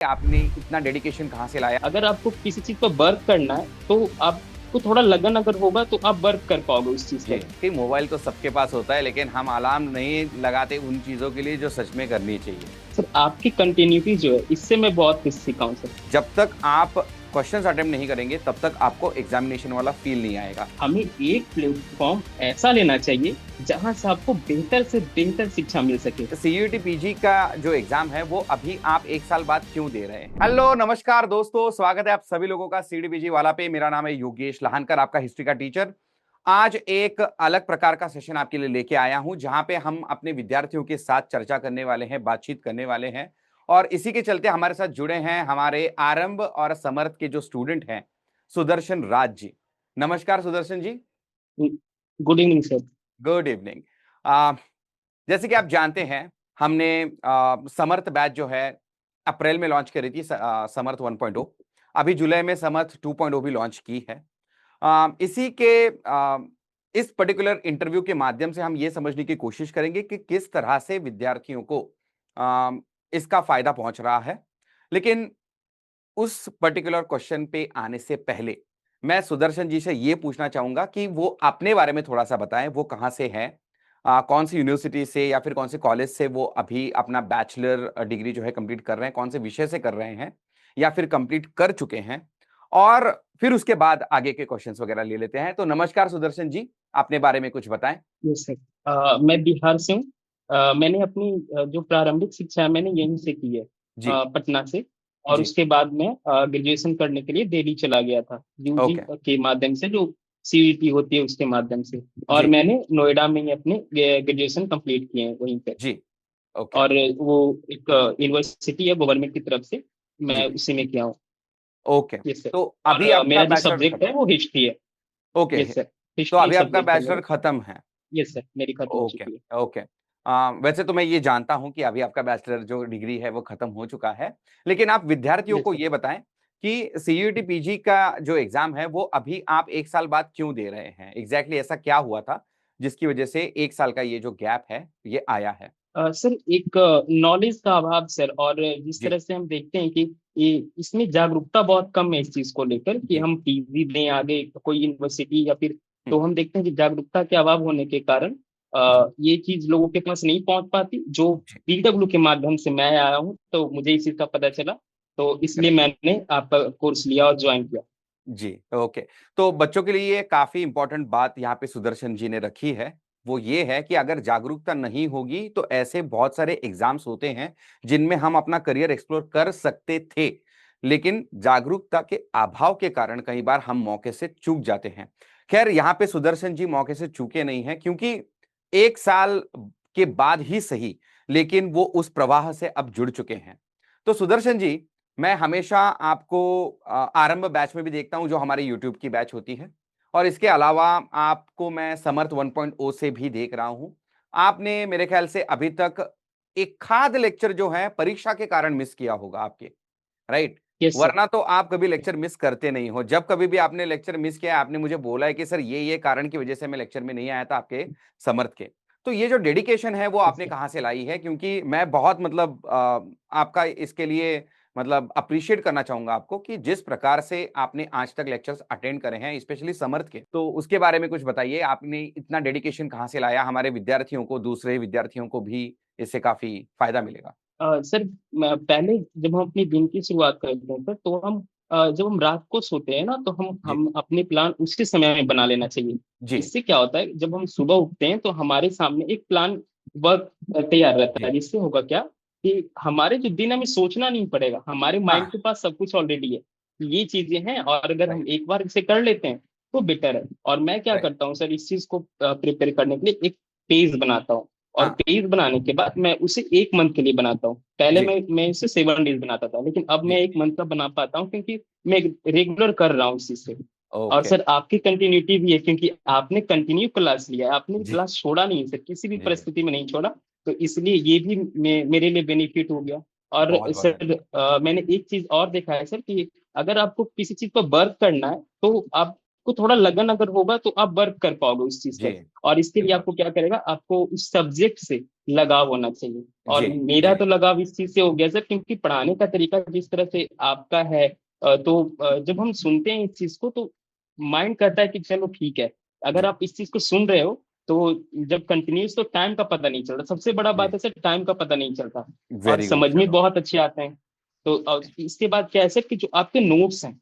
आपने इतना डेडिकेशन कहाँ से लाया? अगर आपको किसी चीज पर वर्क करना है तो आपको थोड़ा लगन अगर होगा तो आप वर्क कर पाओगे उस चीज जी, पर। कि मोबाइल तो सबके पास होता है लेकिन हम अलार्म नहीं लगाते उन चीजों के लिए जो सच में करनी चाहिए। सर आपकी कंटिन्यूटी जो है इससे मैं बहुत कुछ सीखा हूँ सर। जब तक आप क्वेश्चंस अटेम्प्ट नहीं करेंगे तब तक आपको एग्जामिनेशन वाला फील नहीं आएगा। हमें एक प्लेटफॉर्म ऐसा लेना चाहिए जहां से आपको बेहतर से बेहतर शिक्षा मिल सके। सीयूईटी पीजी का जो एग्जाम है वो अभी आप एक साल बाद क्यों दे रहे हैं? हेलो नमस्कार दोस्तों, स्वागत है आप सभी लोगों का सीडीपीजी वाला पे। मेरा नाम है योगेश लहानकर, आपका हिस्ट्री का टीचर। आज एक अलग प्रकार का सेशन आपके लिए लेके आया हूं जहां पे हम अपने विद्यार्थियों के साथ चर्चा करने वाले हैं, बातचीत करने वाले हैं। और इसी के चलते हमारे साथ जुड़े हैं हमारे आरंभ और समर्थ के जो स्टूडेंट हैं, सुदर्शन राज जी। नमस्कार Sudarshan ji. Good evening sir. Good evening. जैसे कि आप जानते हैं, हमने समर्थ बैच जो है अप्रैल में लॉन्च करी थी, समर्थ 1.0। अभी जुलाई में समर्थ 2.0 भी लॉन्च की है। इसी के इस पर्टिकुलर इंटरव्यू के माध्यम से हम ये समझने की कोशिश करेंगे कि किस तरह से विद्यार्थियों को अ, इसका फायदा पहुंच रहा है। लेकिन उस पर्टिकुलर क्वेश्चन पे आने से पहले मैं सुदर्शन जी से ये पूछना चाहूंगा कि वो अपने बारे में थोड़ा सा बताएं। वो कहाँ से हैं, कौन सी यूनिवर्सिटी से या फिर कौन से कॉलेज से वो अभी अपना बैचलर डिग्री जो है कंप्लीट कर रहे हैं, कौन से विषय से कर रहे हैं या फिर कंप्लीट कर चुके हैं। और फिर उसके बाद आगे के क्वेश्चंस वगैरह ले लेते हैं। तो नमस्कार सुदर्शन जी, अपने बारे में कुछ बताएं। Yes sir. मैं बिहार से हूँ। मैंने अपनी जो प्रारंभिक शिक्षा है मैंने यहीं से की है, जी। पटना से। और जी। उसके बाद मैं ग्रेजुएशन करने के लिए दिल्ली चला गया था यूजी ओके। के माध्यम से, जो सीईटी होती है उसके माध्यम से। और जी। मैंने नोएडा में ही अपने ग्रेजुएशन कंप्लीट किए हैं वहीं पे। जी। ओके। और वो एक यूनिवर्सिटी है गवर्नमेंट की तरफ से, मैं जी। उसी में किया हूँ। ओके। Yes sir. तो और अभी आपका मेरा जो बैचलर सब्जेक्ट है खत्म। वो हिस्ट्री है। ओके। Yes sir. तो हिस्ट्री अभी आपका सब्जेक्ट है बैचलर मेरा। खत्म है। यस सर, मेरी खत्म हो ओके। चुकी है। ओके। वैसे तो मैं ये जानता हूं कि अभी आपका बैचलर जो डिग्री है वो खत्म हो चुका है। लेकिन आप विद्यार्थियों यस को सर। ये बताएं कि सीयूईटी पीजी का जो एग्जाम है वो अभी आप एक साल बाद क्यों दे रहे हैं? एग्जैक्टली ऐसा क्या हुआ था जिसकी वजह से एक साल का ये जो गैप है ये आया है? सर एक नॉलेज का अभाव सर, और जिस जी। तरह से हम देखते हैं कि ये इसमें जागरूकता बहुत कम है इस चीज को लेकर कि जी। हम पीवी दें आगे कोई यूनिवर्सिटी या फिर। हम्म। तो हम देखते हैं कि जागरूकता के अभाव होने के कारण जी। ये चीज लोगों के पास नहीं पहुंच पाती। जो जी। पीडब्ल्यू के माध्यम से मैं आया हूँ तो मुझे इस चीज का पता चला, तो इसलिए करेक्ट। मैंने आपका कोर्स लिया और ज्वाइन किया। जी। ओके। तो बच्चों के लिए काफी इंपॉर्टेंट बात यहाँ पे सुदर्शन जी ने रखी है। वो ये है कि अगर जागरूकता नहीं होगी तो ऐसे बहुत सारे एग्जाम्स होते हैं जिनमें हम अपना करियर एक्सप्लोर कर सकते थे, लेकिन जागरूकता के अभाव के कारण कई बार हम मौके से चूक जाते हैं। खैर, यहाँ पे सुदर्शन जी मौके से चूके नहीं हैं, क्योंकि एक साल के बाद ही सही, लेकिन वो उस प्रवाह से अब जुड़ चुके हैं। तो सुदर्शन जी, मैं हमेशा आपको आरंभ बैच में भी देखता हूं जो हमारी यूट्यूब की बैच होती है, और इसके अलावा आपको मैं समर्थ 1.0 से भी देख रहा हूं। आपने मेरे ख्याल से अभी तक एक खाद लेक्चर जो है परीक्षा के कारण मिस किया होगा आपके, राइट? Yes sir. वरना तो आप कभी लेक्चर मिस करते नहीं हो। जब कभी भी आपने लेक्चर मिस किया आपने मुझे बोला है कि सर ये कारण की वजह से मैं लेक्चर में नहीं आया था आपके समर्थ के। तो ये जो डेडिकेशन है वो यस आपने सर। कहाँ से लाई है? क्योंकि मैं बहुत मतलब आपका इसके लिए मतलब अप्रिशिएट करना चाहूंगा आपको कि जिस प्रकार से आपने आज तक लेक्चर्स अटेंड करे हैं, स्पेशली समर्थ के, तो उसके बारे में कुछ बताइए। आपने इतना डेडिकेशन कहाँ से लाया? हमारे विद्यार्थियों को, दूसरे विद्यार्थियों को भी इससे काफी फायदा मिलेगा। सर पहले जब हम अपनी दिन की शुरुआत करते हैं सर, तो हम जब हम रात को सोते हैं ना तो हम जी। हम अपने प्लान उसी समय में बना लेना चाहिए। जी। इससे क्या होता है, जब हम सुबह उठते हैं तो हमारे सामने एक प्लान वर्क तैयार रहता जी। है। जिससे होगा क्या कि हमारे जो दिन हमें सोचना नहीं पड़ेगा, हमारे माइंड हाँ। के पास सब कुछ ऑलरेडी है। ये चीजें हैं, और अगर हम राइट। एक बार इसे कर लेते हैं तो बेटर है। और मैं क्या राइट। करता हूँ सर, इस चीज को प्रिपेयर करने के लिए एक पेज बनाता हूँ। और हाँ। पेज बनाने के बाद मैं उसे एक मंथ के लिए बनाता हूँ। पहले जी। मैं इसे 7 डेज बनाता था, लेकिन अब मैं जी। एक मंथ का बना पाता हूँ क्योंकि मैं रेगुलर कर रहा हूँ इसी से। और ओके। सर आपकी कंटिन्यूटी भी है क्योंकि आपने कंटिन्यू क्लास लिया है, आपने जी। क्लास छोड़ा नहीं है सर, किसी भी जी। परिस्थिति में नहीं छोड़ा। तो इसलिए ये भी मेरे लिए बेनिफिट हो गया। और बहुत बहुत सर धन्यवाद। मैंने एक चीज और देखा है सर कि अगर आपको किसी चीज पर वर्क करना है तो आप को थोड़ा लगन अगर होगा तो आप वर्क कर पाओगे उस चीज जी पर। और इसके लिए बिल्कुल। आपको क्या करेगा, आपको उस सब्जेक्ट से लगाव होना चाहिए। जी और मेरा जी तो लगाव इस चीज से हो गया सर, क्योंकि पढ़ाने का तरीका जिस तरह से आपका है, जब हम सुनते हैं इस चीज को तो माइंड कहता है कि चलो ठीक है। अगर जी आप इस चीज को सुन रहे हो तो जब कंटिन्यूस, तो टाइम का पता नहीं चलता। सबसे बड़ा जी। बात है सर, टाइम का पता नहीं चलता। और वेरी गुड, समझ में चलो। बहुत अच्छे आते हैं। तो और इसके बाद क्या है सर, कि जो आपके नोट्स हैं,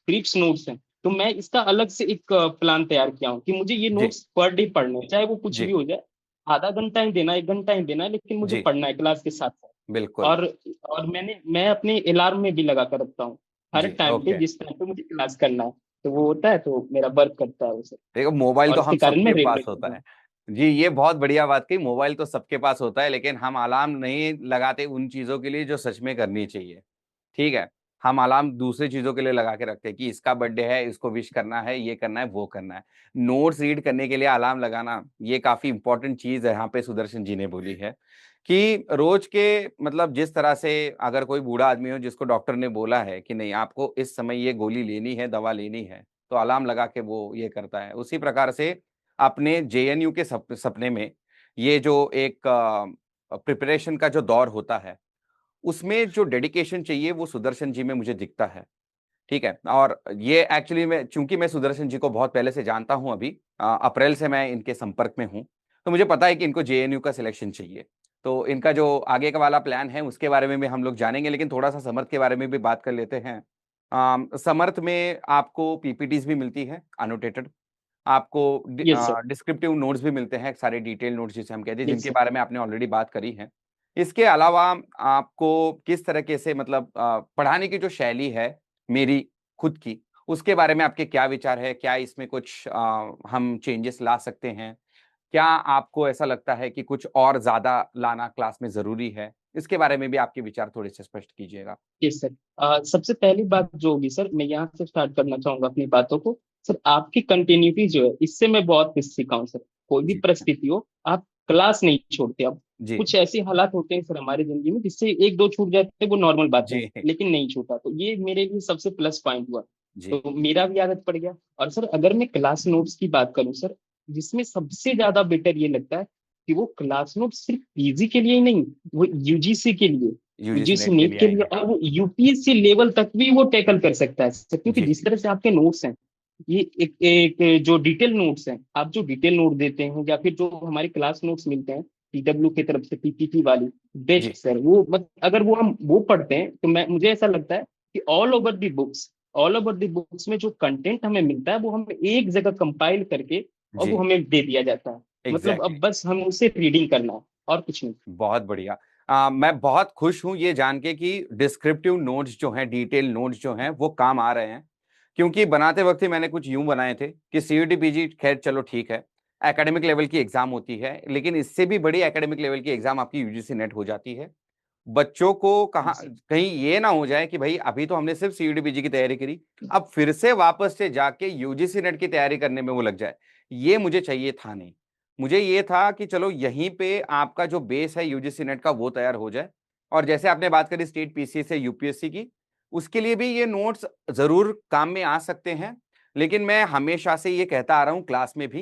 क्रिप्स नोट्स हैं, तो मैं इसका अलग से एक प्लान तैयार किया हूँ कि मुझे ये जी नोट्स पर डे पढ़ने हैं, चाहे वो कुछ भी जी हो जाए। आधा घंटा ही देना, 1 घंटा ही देना है, लेकिन मुझे जी पढ़ना है क्लास के साथ साथ। बिल्कुल। और मैं अपने अलार्म में भी लगा कर रखता हूँ, हर जी टाइम पे ओके। जिस टाइम पे मुझे क्लास करना है। तो वो होता है, तो मेरा वर्क करता है उसे। देखो, मोबाइल और तो हम इसके कारण मैं सबके रेगुलर पास कर होता रहा है। हूँ। जी, ये बहुत बढ़िया बात कही, मोबाइल तो सबके पास होता है, लेकिन हम अलार्म नहीं लगाते उन चीजों के लिए जो सच में करनी चाहिए। ठीक है। हम अलार्म दूसरी चीजों के लिए लगा के रखते हैं कि इसका बर्थडे है, इसको विश करना है, ये करना है, वो करना है। नोट्स रीड करने के लिए अलार्म लगाना, ये काफी इंपॉर्टेंट चीज है। यहाँ पे सुदर्शन जी ने बोली है कि रोज के मतलब जिस तरह से अगर कोई बूढ़ा आदमी हो जिसको डॉक्टर ने बोला है कि नहीं आपको इस समय ये गोली लेनी है, दवा लेनी है, तो अलार्म लगा के वो ये करता है। उसी प्रकार से अपने जेएनयू के सपने में ये जो एक प्रिपरेशन का जो दौर होता है, उसमें जो डेडिकेशन चाहिए वो सुदर्शन जी में मुझे दिखता है। ठीक है। और ये एक्चुअली मैं, चूंकि मैं सुदर्शन जी को बहुत पहले से जानता हूं, अभी अप्रैल से मैं इनके संपर्क में हूं, तो मुझे पता है कि इनको जेएनयू का सिलेक्शन चाहिए। तो इनका जो आगे का वाला प्लान है उसके बारे में भी हम लोग जानेंगे, लेकिन थोड़ा सा समर्थ के बारे में भी बात कर लेते हैं। समर्थ में आपको पीपीटीज भी मिलती है अनोटेटेड, आपको यस सर। डिस्क्रिप्टिव नोट्स भी मिलते हैं, सारे डिटेल नोट्स जिसे हम कहते हैं, यस जिनके सर। बारे में आपने ऑलरेडी बात करी है। इसके अलावा आपको किस तरीके से मतलब पढ़ाने की जो शैली है मेरी खुद की, उसके बारे में आपके क्या विचार है? क्या इसमें कुछ हम चेंजेस ला सकते हैं? क्या आपको ऐसा लगता है कि कुछ और ज्यादा लाना क्लास में जरूरी है? इसके बारे में भी आपके विचार थोड़े से स्पष्ट कीजिएगा। Yes sir. सबसे पहली बात जो होगी सर, मैं यहाँ से स्टार्ट करना चाहूंगा अपनी बातों को। सर आपकी कंटिन्यूटी जो है, इससे मैं बहुत कुछ सीखा हूँ सर। कोई भी जी परिस्थिति हो, आप क्लास नहीं छोड़ते। अब जी कुछ ऐसे हालात होते हैं सर हमारी जिंदगी में, जिससे एक दो छूट जाते हैं, वो नॉर्मल बात है, जी लेकिन नहीं छूटा, तो ये मेरे लिए सबसे प्लस पॉइंट हुआ। जी तो मेरा भी आदत पड़ गया। और सर अगर मैं क्लास नोट्स की बात करूँ सर, जिसमें सबसे ज्यादा बेटर ये लगता है कि वो क्लास नोट सिर्फ पीजी के लिए ही नहीं, वो यूजीसी के लिए, यूजीसी यूजीसी नेट के नीट लिए के लिए, आएंगे। और वो यूपीएससी लेवल तक भी वो टैकल कर सकता है सर। क्योंकि जी जिस तरह से आपके नोट्स हैं, ये एक जो डिटेल नोट्स हैं, आप जो डिटेल नोट देते हैं, या फिर जो हमारे क्लास नोट्स मिलते हैं पीडब्ल्यू की तरफ से, पीपीटी वाली, बेस्ट जी सर। वो अगर वो हम वो पढ़ते हैं, तो मैं मुझे ऐसा लगता है कि ऑल ओवर द बुक्स में जो कंटेंट हमें मिलता है, वो हमें एक जगह कंपाइल करके और वो जी हमें दे दिया जाता है। मतलब एग्जैक्टली। अब बस हम उसे रीडिंग करना है, और कुछ नहीं। बहुत बढ़िया। मैं बहुत खुश हूं ये जान के कि डिस्क्रिप्टिव नोट्स जो हैं, डिटेल नोट्स जो हैं, वो काम आ रहे हैं। क्योंकि बनाते वक्त ही मैंने कुछ यूं बनाए थे कि सीयूटी पीजी खैर चलो ठीक है, एकेडमिक लेवल की एग्जाम होती है, लेकिन इससे भी बड़ी एकेडमिक लेवल की एग्जाम आपकी यूजीसी नेट हो जाती है। बच्चों को कहाँ जी कहीं ये ना हो जाए कि भाई अभी तो हमने सिर्फ सीयूटी पीजी की तैयारी करी, अब फिर से वापस से जाके यूजीसी नेट की तैयारी करने में वो लग जाए। ये मुझे चाहिए था नहीं। मुझे ये था कि चलो यहीं पे आपका जो बेस है यूजीसी नेट का वो तैयार हो जाए। और जैसे आपने बात करी स्टेट पीसी से यूपीएससी की, उसके लिए भी ये नोट्स जरूर काम में आ सकते हैं। लेकिन मैं हमेशा से ये कहता आ रहा हूं क्लास में भी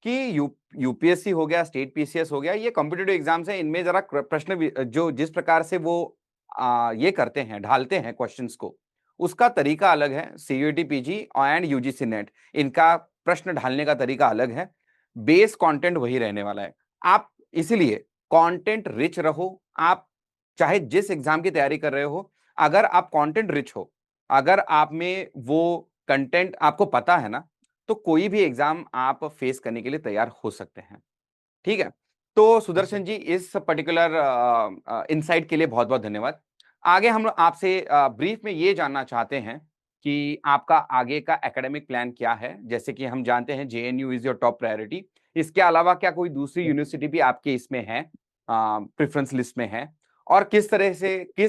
कि यूपीएससी हो गया, स्टेट पीसीएस हो गया, ये कॉम्पिटेटिव एग्जाम्स है, इनमें जरा प्रश्न जो जिस प्रकार से वो ये करते हैं, ढालते हैं क्वेश्चंस को, उसका तरीका अलग है। CUET PG and UGC net, इनका प्रश्न ढालने का तरीका अलग है। बेस कंटेंट वही रहने वाला है। आप इसीलिए कंटेंट रिच रहो। आप चाहे जिस एग्जाम की तैयारी कर रहे हो, अगर आप कंटेंट रिच हो, अगर आप में वो कंटेंट आपको पता है ना, तो कोई भी एग्जाम आप फेस करने के लिए तैयार हो सकते हैं। ठीक है। तो जी। सुदर्शन जी, इस पर्टिकुलर इनसाइट के लिए बहुत बहुत धन्यवाद। आगे हम लोग आपसे ब्रीफ में ये जानना चाहते हैं कि आपका आगे का एकेडमिक प्लान क्या है? जैसे कि हम जानते हैं JNU is your top priority. इसके अलावा क्या कोई दूसरी यूनिवर्सिटी भी आपके इसमें है, प्रेफरेंस लिस्ट में है? और किस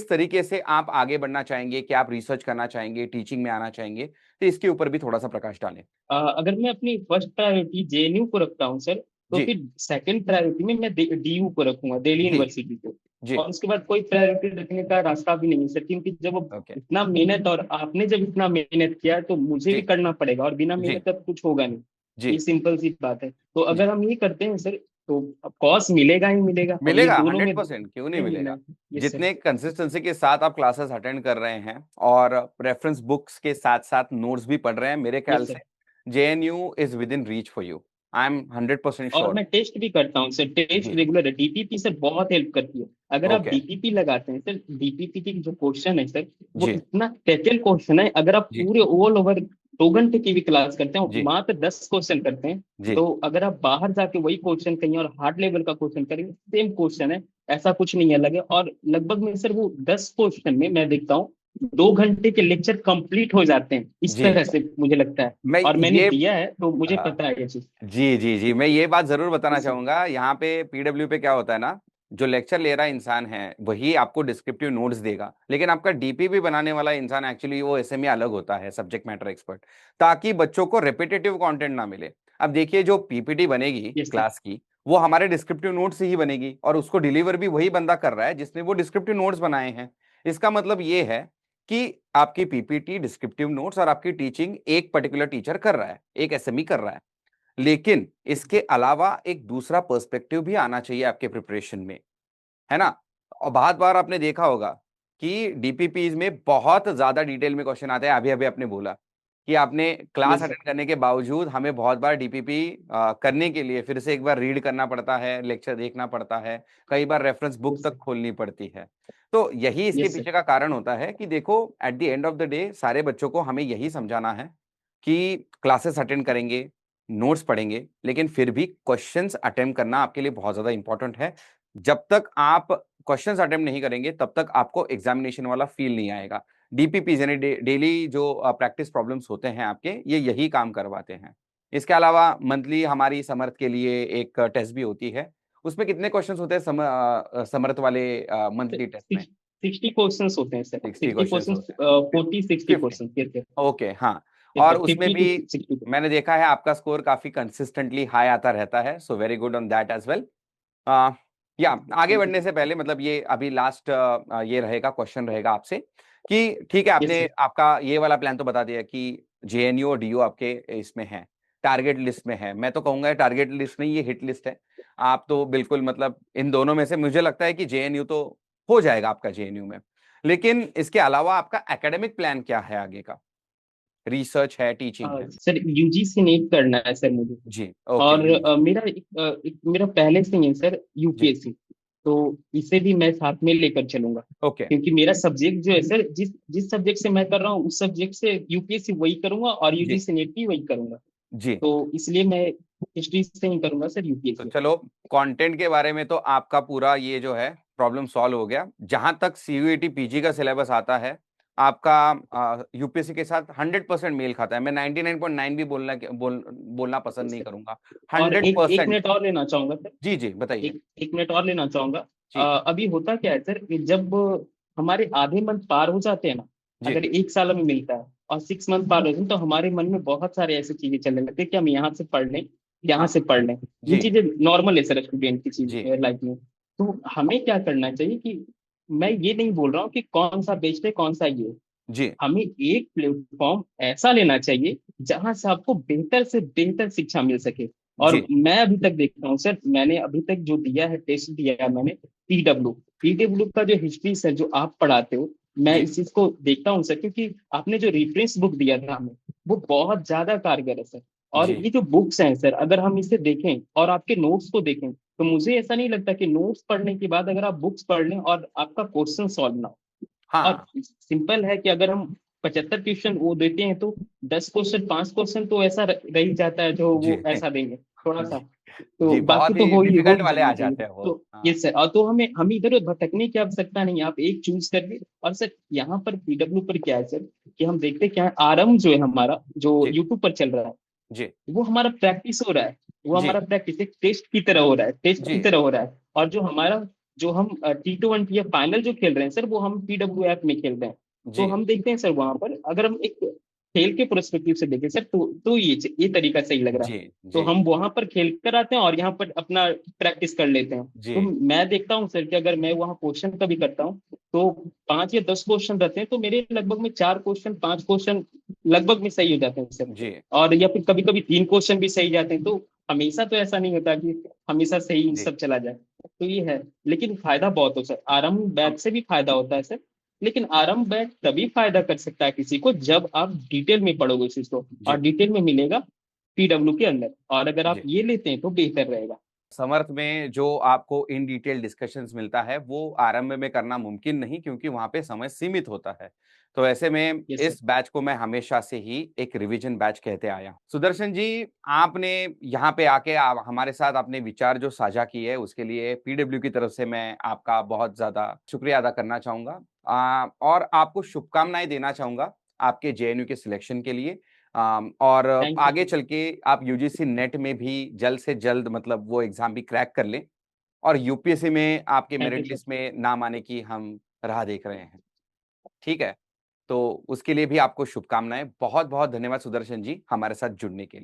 तरीके से आप आगे बढ़ना चाहेंगे? क्या आप रिसर्च करना चाहेंगे, टीचिंग में आना चाहेंगे? तो इसके ऊपर भी थोड़ा सा प्रकाश डालें। अगर मैं अपनी फर्स्ट प्रायोरिटी जेएनयू को रखता हूँ सर, तो जी फिर सेकंड प्रायोरिटी में मैं डीयू को रखूंगा, दिल्ली जी यूनिवर्सिटी को। जी। और उसके बाद कोई प्रायोरिटी रखने का रास्ता भी नहीं है सर, क्योंकि जब अब ओके। इतना मेहनत और आपने जब इतना मेहनत किया तो मुझे भी जी। करना पड़ेगा, और बिना जी। मेहनत का तो कुछ होगा नहीं। जी। ये सिंपल सी बात है। तो जी। अगर हम ये करते हैं सर, तो कॉस्ट मिलेगा ही मिलेगा, और ये मिलेगा, दोनों में 100%, क्यों नहीं नहीं मिलना मिलेगा। है। ये सर। जितने कंसिस्टेंसी के साथ आप क्लासेस अटेंड कर रहे हैं और रेफरेंस बुक्स के साथ साथ नोट्स भी पढ़ रहे हैं, मेरे ये ख्याल सर। से JNU is with in reach for you. I am 100% और श्योर। मैं टेस्ट भी करता हूँ सर, टेस्ट जी। रेगुलर है। डीपीपी सर बहुत हेल्प करती है। अगर आप ओके। डीपीपी लगाते हैं सर, डीपीपी की जो क्वेश्चन है सर, वो जी। इतना टैकल क्वेश्चन है। अगर आप जी। पूरे ऑल ओवर 2 घंटे की भी क्लास करते हैं, जी। मात्र 10 क्वेश्चन करते हैं, जी। तो अगर आप बाहर जाके वही क्वेश्चन कहीं और हार्ड लेवल का क्वेश्चन करेंगे, सेम क्वेश्चन है, ऐसा कुछ नहीं अलग है। और लगभग में सर वो 10 क्वेश्चन में मैं देखता हूँ 2 घंटे के लेक्चर कंप्लीट हो जाते हैं, इस जी। तरह से मुझे लगता है। मैं और मैंने ये दिया है तो मुझे आ, पता है ये चीज। जी जी जी, मैं ये बात जरूर बताना इससे- चाहूंगा। यहाँ पे पीडब्ल्यू पे क्या होता है ना, जो लेक्चर ले रहा इंसान है वही आपको डिस्क्रिप्टिव नोट्स देगा, लेकिन आपका डीपीपी बनाने वाला इंसान एक्चुअली वो एसएमई अलग होता है, सब्जेक्ट मैटर एक्सपर्ट, ताकि बच्चों को रिपीटेटिव कंटेंट ना मिले। अब देखिए, जो पीपीटी बनेगी यस सर। क्लास की, वो हमारे डिस्क्रिप्टिव नोट्स से ही बनेगी, और उसको डिलीवर भी वही बंदा कर रहा है जिसने वो डिस्क्रिप्टिव नोट्स बनाए हैं। इसका मतलब ये है कि आपकी पीपीटी, डिस्क्रिप्टिव नोट्स और आपकी टीचिंग एक पर्टिकुलर टीचर कर रहा है, एक एसएमई कर रहा है। लेकिन इसके अलावा एक दूसरा पर्सपेक्टिव भी आना चाहिए आपके प्रिपरेशन में, है ना। और बहुत बार आपने देखा होगा कि डीपीपीज में बहुत ज्यादा डिटेल में क्वेश्चन आते हैं। अभी अभी आपने बोला कि आपने क्लास यस सर। अटेंड करने के बावजूद हमें बहुत बार डीपीपी करने के लिए फिर से एक बार रीड करना पड़ता है, लेक्चर देखना पड़ता है, कई बार रेफरेंस बुक यस तक सर। खोलनी पड़ती है। तो यही इसके यस सर। पीछे का कारण होता है कि देखो, at the end of the day सारे बच्चों को हमें यही समझाना है कि क्लासेस अटेंड करेंगे, नोट्स पढ़ेंगे, लेकिन फिर भी क्वेश्चंस अटेम्प्ट करना आपके लिए बहुत ज्यादा इंपॉर्टेंट है। जब तक आप क्वेश्चंस अटेम्प्ट नहीं करेंगे तब तक आपको एग्जामिनेशन वाला फील नहीं आएगा। डीपीपी यानी डेली जो प्रैक्टिस प्रॉब्लम्स होते हैं आपके, ये यही काम करवाते हैं। इसके अलावा मंथली हमारी समर्थ के लिए एक टेस्ट भी होती है। उसमें कितने क्वेश्चंस होते हैं समर्थ वाले मंथली टेस्ट में? 60 क्वेश्चन होते हैं सर, 60 सिक्सटी क्वेश्चंस क्वेश्चन होते हैं। 40 60 क्वेश्चन। 50। Yes sir. ओके, हाँ। यस और सर, उसमें 50 to भी 60। मैंने देखा है आपका स्कोर काफी कंसिस्टेंटली हाई आता रहता है, so very good on that as well. या आगे थैंक यू बढ़ने सर। से पहले, मतलब ये अभी लास्ट ये रहेगा, क्वेश्चन रहेगा आपसे कि ठीक है, यस आपने सर। आपका ये वाला प्लान तो बता दिया कि जेएनयू और डीयू आपके इसमें है, टारगेट लिस्ट में है। मैं तो कहूंगा टारगेट लिस्ट नहीं, ये हिट लिस्ट है। आप तो बिल्कुल, मतलब इन दोनों में से मुझे लगता है कि जेएनयू तो हो जाएगा आपका जेएनयू में। लेकिन इसके अलावा आपका एकेडमिक प्लान क्या है आगे का? रिसर्च है, टीचिंग है? सर यूजीसी नेट करना है सर मुझे। जी। ओके, और यूजी। एक मेरा पहले से ही है सर, जी। यूपीएससी। तो इसे भी मैं साथ में लेकर चलूंगा, ओके। क्योंकि मेरा सब्जेक्ट जो है सर, जिस जिस सब्जेक्ट से मैं कर रहा हूँ उस सब्जेक्ट से यूपीएससी वही करूंगा, और जी। यूजीसी नेट भी वही करूंगा। जी। तो इसलिए मैं हिस्ट्री से ही करूंगा सर, तो यूपीएससी। चलो, कंटेंट के बारे में तो आपका पूरा ये जो है प्रॉब्लम सॉल्व हो गया। जहां तक सीयूईटी पीजी का सिलेबस आता है, आपका यूपीएससी के साथ 100% मेल खाता है। मैं 99.9 भी बोलना पसंद नहीं करूंगा। और हंड्रेड एक एक परसेंट मिनट और लेना चाहूंगा सर। जी जी, बताइए। एक मिनट और लेना चाहूंगा। जी। अभी होता क्या है सर, कि जब हमारे आधे मंथ पार हो जाते हैं ना, जी। अगर 1 साल हमें मिलता है और 6 मंथ पार हो जाते हैं, तो हमारे मन में बहुत सारे ऐसी चीजें चलने लगती है कि हम यहाँ से पढ़ लें, यहाँ हाँ। से पढ़ लें। ये जी। चीजें नॉर्मल है सर स्टूडेंट की चीज जी। लाइफ में। तो हमें क्या करना चाहिए कि, मैं ये नहीं बोल रहा हूँ कि कौन सा बेस्ट है कौन सा ये है, जी। हमें एक प्लेटफॉर्म ऐसा लेना चाहिए जहां से आपको बेहतर से बेहतर शिक्षा मिल सके। और जी। मैं अभी तक देखता हूँ सर, मैंने अभी तक जो दिया है, टेस्ट दिया है मैंने, पीडब्ल्यू पीडब्ल्यू का जो हिस्ट्री सर जो आप पढ़ाते हो, मैं जी। इस चीज को देखता हूँ सर, क्योंकि आपने जो रेफरेंस बुक दिया था हमें, वो बहुत ज्यादा कारगर है सर। और जी। ये जो बुक्स हैं सर, अगर हम इसे देखें और आपके नोट्स को देखें, तो मुझे ऐसा नहीं लगता कि नोट्स पढ़ने के बाद अगर आप बुक्स पढ़ लें और आपका क्वेश्चन सॉल्व ना हो। और हाँ। सिंपल है कि अगर हम 75 क्वेश्चन वो देते हैं, तो 10 क्वेश्चन 5 क्वेश्चन तो ऐसा रह ही जाता है जो जी। वो ऐसा देंगे थोड़ा सा। जी। तो जी, बाकी बहुत तो ही हो डिफिकल्ट ही वाले आ जाना चाहिए। जाते हैं वो। तो ये हाँ। सर, और तो हमें हम इधर उधर भटकने की आवश्यकता नहीं है, आप एक चूज करिए। और सर यहाँ पर पीडब्ल्यू पर क्या है सर, कि हम देखते क्या है, आरएम जो है हमारा, जो जी। यूट्यूब पर चल रहा है, जी। वो हमारा प्रैक्टिस हो रहा है। वो जी। हमारा प्रैक्टिस एक टेस्ट की तरह हो रहा है, टेस्ट की जी। तरह हो रहा है। और जो हमारा, जो हम T20 या फाइनल जो खेल रहे हैं सर, वो हम पीडब्ल्यू ऐप में खेल रहे हैं। तो जी। हम देखते हैं सर, वहां पर अगर हम एक खेल के प्रोस्पेक्टिव से देखें सर, तो ये तरीका सही लग रहा है। जी तो जी हम वहां पर खेल कर आते हैं और यहाँ पर अपना प्रैक्टिस कर लेते हैं। जी तो मैं देखता हूँ सर कि अगर मैं वहाँ क्वेश्चन कभी करता हूँ तो 5 या 10 क्वेश्चन रहते हैं, तो मेरे लगभग में 4 क्वेश्चन 5 क्वेश्चन लगभग में सही हो जाते हैं सर। जी और या फिर कभी कभी 3 क्वेश्चन भी सही जाते हैं। तो हमेशा तो ऐसा नहीं होता कि हमेशा सही जी। सब चला जाए। तो ये है। लेकिन फायदा बहुत हो सर, आरंभ बैच से भी फायदा होता है सर। लेकिन आरंभ बैच तभी फायदा कर सकता है किसी को जब आप डिटेल में पढ़ोगे उस चीज को, और जी डिटेल में मिलेगा पीडब्ल्यू के अंदर। और अगर आप जी। ये लेते हैं तो बेहतर रहेगा। समर्थ में जो आपको इन डिटेल डिस्कशंस मिलता है वो आरंभ में करना मुमकिन नहीं, क्योंकि वहां पे समय सीमित होता है। तो ऐसे में यस सर। इस बैच को मैं हमेशा से ही एक रिवीजन बैच कहते आया हूं। सुदर्शन जी, आपने यहाँ पे आके हमारे साथ अपने विचार जो साझा किए उसके लिए पीडब्ल्यू की तरफ से मैं आपका बहुत ज्यादा शुक्रिया अदा करना चाहूंगा, और आपको शुभकामनाएं देना चाहूंगा आपके जेएनयू के सिलेक्शन के लिए। और थैंक यू आगे सर। चल के आप यूजीसी नेट में भी जल्द से जल्द मतलब वो एग्जाम भी क्रैक कर लें, और यूपीएससी में आपके thank you merit sir. List में नाम आने की हम राह देख रहे हैं। ठीक है, तो उसके लिए भी आपको शुभकामनाएं। बहुत बहुत धन्यवाद सुदर्शन जी हमारे साथ जुड़ने के लिए।